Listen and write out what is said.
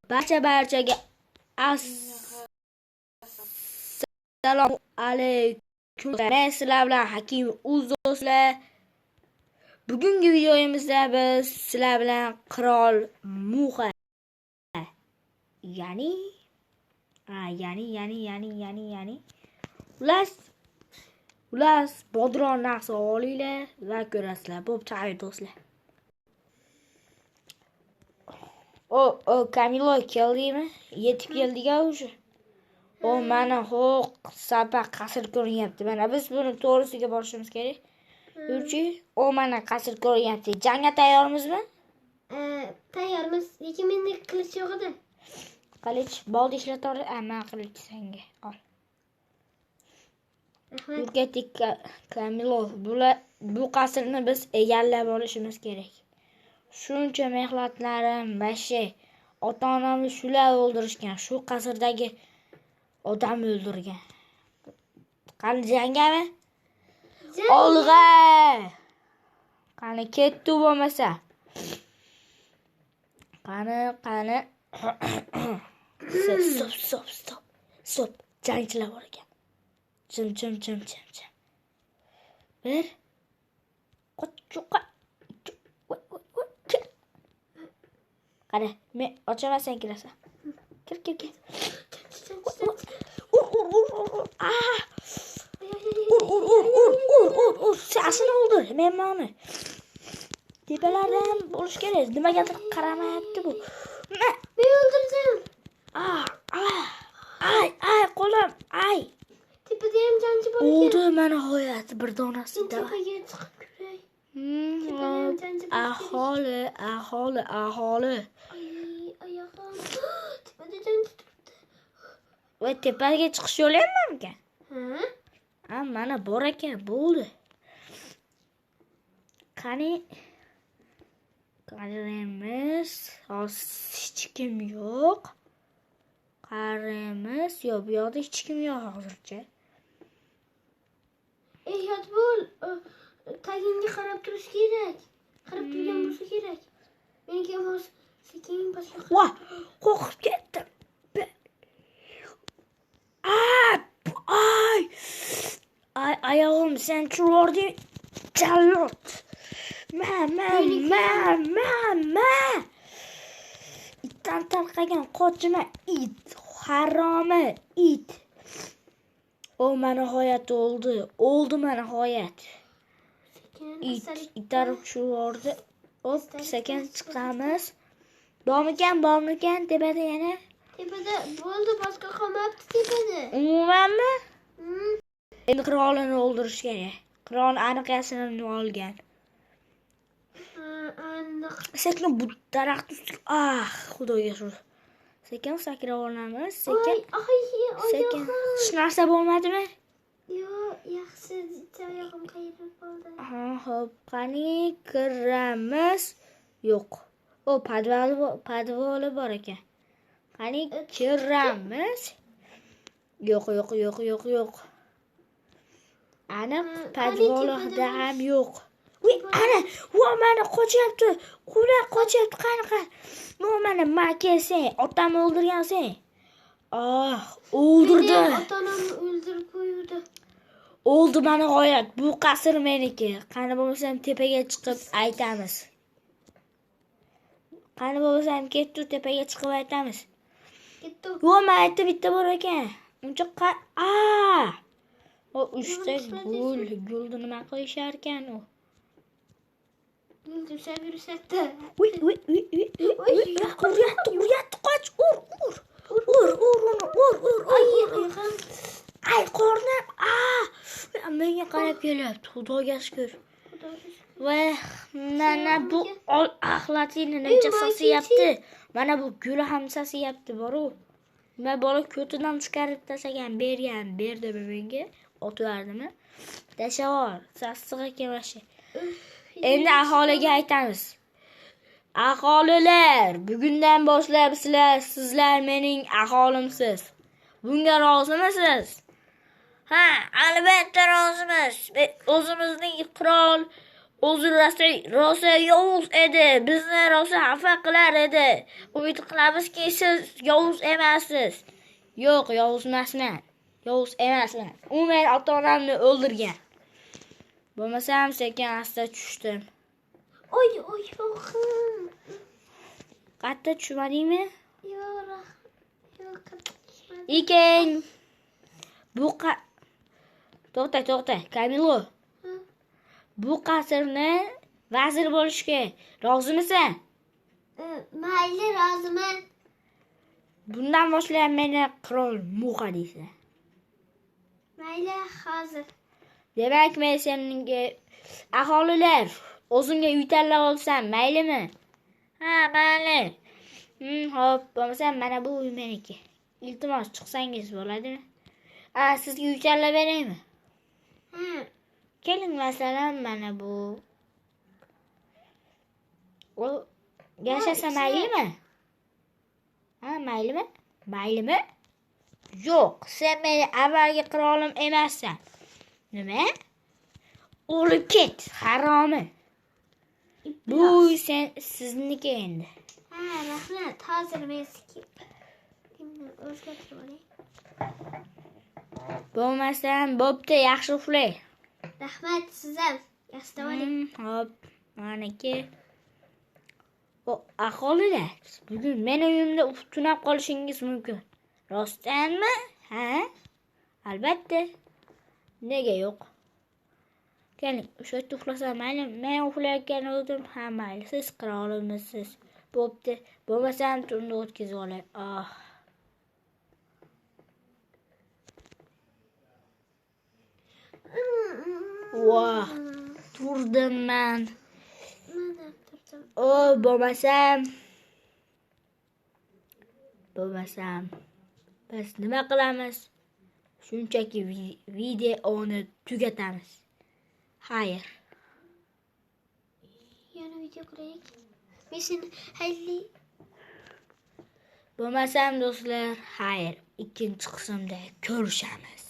Barchaga assalomu alaykum. Men sizlar bilan Hakim do'stlar. Bugungi videomizda biz sizlar bilan Qirol Muxa ya'ni ular bodron narsa olinglar va ko'rasizlar. Bo'pti do'stlar. O Kamilo keldimi? Yetib keldik-a o'sha. O mana sabaq qasr ko'ryapti. Mana biz buni to'g'risiga borishimiz kerak. Yurchi, o mana qasr ko'ryapti. Jangga tayyormizmi? Tayyormiz. Lekin menda qilich yo'q edi. Qilich bo'ldi ishlator. Men qilich senga ol. Yurgatik Kamilo, bu qasrni biz egallab olishimiz kerak. Shuncha mehnatlarim, bashi, ota-onamni shular o'ldirishgan, shu qasrdagi odam o'ldirgan. Qani jangami? Olg'a! Qani ketdi bo'lmasa. Qani. Stop. Jangchilar bor ekan. Jim. Bir. Qo'chqa. Qani, men ochaman sen kirasan. Kir. Sasini o'ldir. Men mana. Tepalardan bo'lish kerak. Nimagadir qaramayapti bu. Men o'ldirdim. Ay, qo'lim. Ay. Tepada ham jangchi bor ekan. O'ldi mana nihoyat bir donasi. Tepaga chiqib ko'ray. Aholi. Oyog'im. Tepada jangchi turibdi. Voy, tepaga chiqish yo'li ham bormi? Ha? Mana bor ekan, bo'ldi. Qani qaraymiz. Hech kim yo'q. Qaraymiz. Bu yoqda hech kim yo'q hozircha. Ehtiyot bo'l. Tagingga qarab turish kerak. Qarab turgan bo'lsa kerak. Menga hozir sekin boshqa. Voy, qo'rqib ketdim. Ay, oyog'im sen chuvording. Jallod. Ma. Itdan tarqagan qochma it, haromi it. O mana nihoyat o'ldi. Mana nihoyat. Itarib chuvordi. Sekin chiqamiz. Bormikan tepada yana? Tepada bo'ldi, boshqa qolmabdi tepada. Umumanmi? Endi qirolni o'ldirish kerak. Qirol aniqasini olgan. Aniq. Sekin bu daraxt ustiga. Xudoga shukr. Sekin sakra olamiz. Sekin. Hech narsa bo'lmadimi? Yo'q, yaxshi. Oyog'im qayerib qoldi. Xo'p, qani kiramiz. Yo'q. O podvoli bor ekan. Qani kiramiz. Yo'q. Aniq podvolida ham yo'q. Mana qochyapti. Qullar qochyapti. Qani. Mana maka sen, otamni o'ldirgan sen. O'ldirdi. Ota-onamni o'ldirib qo'ydi. O'ldi mana g'oyat. Bu qasr meniki. Qani bo'lmasam tepaga chiqib aytamiz. Qani bo'lmasam ketdi tepaga chiqib aytamiz. Ketdi. Yo'q, men aytdim bitta bor ekan. Uncha o 3 ta gulni nima qilishar ekan u? Gulni savirishadi. Uryapti, qoch, ur. Ay, qornim. Menga qarab kelyapti. Xudoga shukr. Va mana bu axlatini necha sasiyapti. Mana bu guli ham sasiyapti boru. Men bola ko'tidan chiqarib tashlagan, berdi menga. Otuvardimi? Tashavor, sassiq kemashi. Endi aholiga aytamiz. Aholilar, bugundan boshlab sizlar mening aholimsiz. Bunga rozimisiz? Ha, albatta rozimiz. O'zimizning qirol o'zi rosa yovuz edi. Bizni rosa xafa qilar edi. Umid qilamizki, siz yovuz emassiz. Yo'q, yovuz emasman. Yovuz emasman. U men ota-onamni o'ldirgan. Bo'lmasam sekin asta tushdim. Oy, yo'qim. Qatta tushmadingmi? Yo'q. Ekan bu to'xta, Kamilo. Bu qasrni vazir bo'lishga rozimisan? Mayli, roziman. Bundan boshlab meni qirol Muqa deysan. Mayli, hozir. Demak, men senga aholilar o'zimga uy tanlab olsam, maylimi? Ha, mayli. Xo'p, bo'lmasa mana bu uy meniki. Iltimos chiqsangiz bo'ladimi? Sizga uy tanlab beraymi? Ha. Keling, masalan, mana bu. O yashasa maylimi? Ha, maylimi? Maylimi? Yo'q, sen meni avvalgi qirolim emassan. Nima? O'lib ket, haromi. Bu sizniki endi. Ha, rahmat. Hozir men o'zgartirib olay. Bo'lmasam, bo'pti, yaxshi uxlay. Rahmat, siz ham. Yaxshi oling. Hop, maniki. Aholilar, bugun meni uyimda tunab qolishingiz mumkin. Rostdanmi? Ha? Albatta. Nega yo'q? Keling, o'sha yerda uxlasam mayli. Men uxlayotgan o'zim ham mayli. Siz qirolimisiz. Bo'pti. Bo'lmasam tunni o'tkazib olay. Voh, turdim men. Bo'lmasam biz nima qilamiz? Shunchaki videoni tugatamiz. Xayr. Yana video ko'raylik. Men seni hayli. Bo'lmasam do'stlar, xayr. Ikkinchi qismda ko'rishamiz.